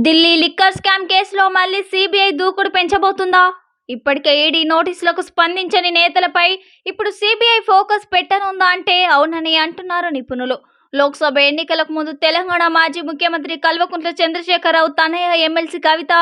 Delhi liquor scam కేసులో మళ్లీ CBI దూకుడు పెంచబోతుందా? ఇప్పటికే ఈడీ నోటీసులకు స్పందించని నేతలపై ఇప్పుడు సీబీఐ ఫోకస్ పెట్టనుందా అంటే అవునని అంటున్నారు నిపుణులు. లోక్సభ ఎన్నికలకు ముందు తెలంగాణ మాజీ ముఖ్యమంత్రి కల్వకుంట్ల చంద్రశేఖరరావు తనయ ఎమ్మెల్సీ కవిత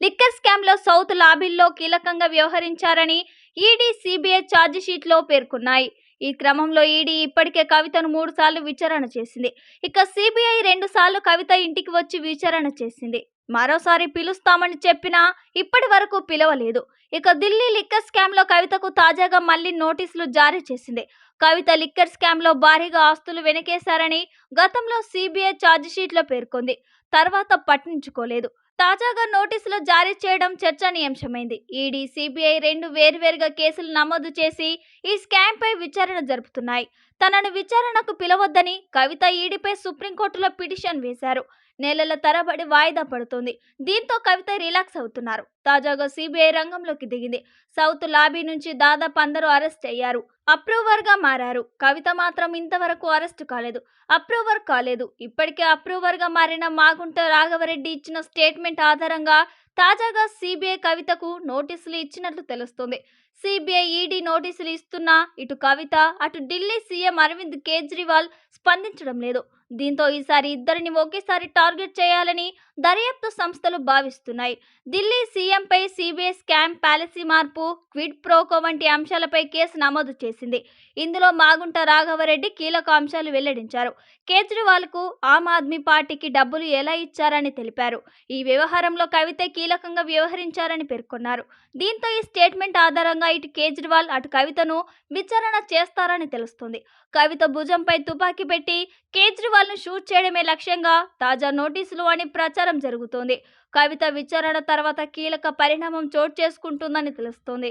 లిక్కర్ స్కామ్లో సౌత్ లాబీల్లో కీలకంగా వ్యవహరించారని ఈడీ, సీబీఐ ఛార్జిషీట్లో పేర్కొన్నాయి. ఈ క్రమంలో ఈడీ ఇప్పటికే కవితను 3 సార్లు విచారణ చేసింది. ఇక సీబీఐ 2 సార్లు కవిత ఇంటికి వచ్చి విచారణ చేసింది. మరోసారి పిలుస్తామని చెప్పినా ఇప్పటి వరకు పిలవలేదు. ఇక ఢిల్లీ లిక్కర్ స్కామ్లో కవితకు తాజాగా మళ్లీ నోటీసులు జారీ చేసింది. కవిత లిక్కర్ స్కామ్లో భారీగా ఆస్తులు వెనకేశారని గతంలో సీబీఐ ఛార్జిషీట్లో పేర్కొంది. తర్వాత పట్టించుకోలేదు. తాజాగా నోటీసులు జారీ చేయడం చర్చనీయాంశమైంది. ఈడీ, సీబీఐ 2 వేర్వేరుగా కేసులు నమోదు చేసి ఈ స్కామ్పై విచారణ జరుపుతున్నాయి. తనను విచారణకు పిలవొద్దని కవిత ఈడీపై సుప్రీంకోర్టులో పిటిషన్ వేశారు. నెలల తరబడి వాయిదా పడుతోంది. దీంతో కవిత రిలాక్స్ అవుతున్నారు. తాజాగా సీబీఐ రంగంలోకి దిగింది. సౌత్ లాబీ నుంచి దాదాపు అందరూ అరెస్ట్ అయ్యారు. అప్రూవర్గా మారారు. కవిత మాత్రం ఇంతవరకు అరెస్టు కాలేదు, అప్రూవర్ కాలేదు. ఇప్పటికే అప్రూవర్గా మారిన మాగుంట రాఘవరెడ్డి ఇచ్చిన స్టేట్మెంట్ ఆధారంగా తాజాగా సీబీఐ కవితకు నోటీసులు ఇచ్చినట్లు తెలుస్తోంది. సీబీఐ, ఈడీ నోటీసులు ఇస్తున్నా ఇటు కవిత, అటు ఢిల్లీ సీఎం అరవింద్ కేజ్రీవాల్ స్పందించడం లేదు. దీంతో ఈసారి ఇద్దరిని ఒకేసారి టార్గెట్ చేయాలని దర్యాప్తు సంస్థలు భావిస్తున్నాయి. ఢిల్లీ సీఎంపై సీబీఐ స్కామ్, పాలసీ మార్పు, క్విడ్ ప్రోకో వంటి అంశాలపై కేసు నమోదు చేసింది. ఇందులో మాగుంట రాఘవరెడ్డి కీలక అంశాలు వెల్లడించారు. కేజ్రీవాల్కు ఆమ్ ఆద్మీ పార్టీకి డబ్బులు ఎలా ఇచ్చారని తెలిపారు. ఈ వ్యవహారంలో కవితే కీలకంగా వ్యవహరించారని పేర్కొన్నారు. దీంతో ఈ స్టేట్మెంట్ ఆధారంగా ఇటు కేజ్రీవాల్, అటు కవితను విచారణ చేస్తారని తెలుస్తుంది. కవిత భుజంపై తుపాకీ పెట్టి కేజ్రీవాల్ను షూట్ చేయడమే లక్ష్యంగా తాజా నోటీసులు అని ప్రచారం జరుగుతోంది. కవిత విచారణ తర్వాత కీలక పరిణామం చోటు చేసుకుంటుందని తెలుస్తోంది.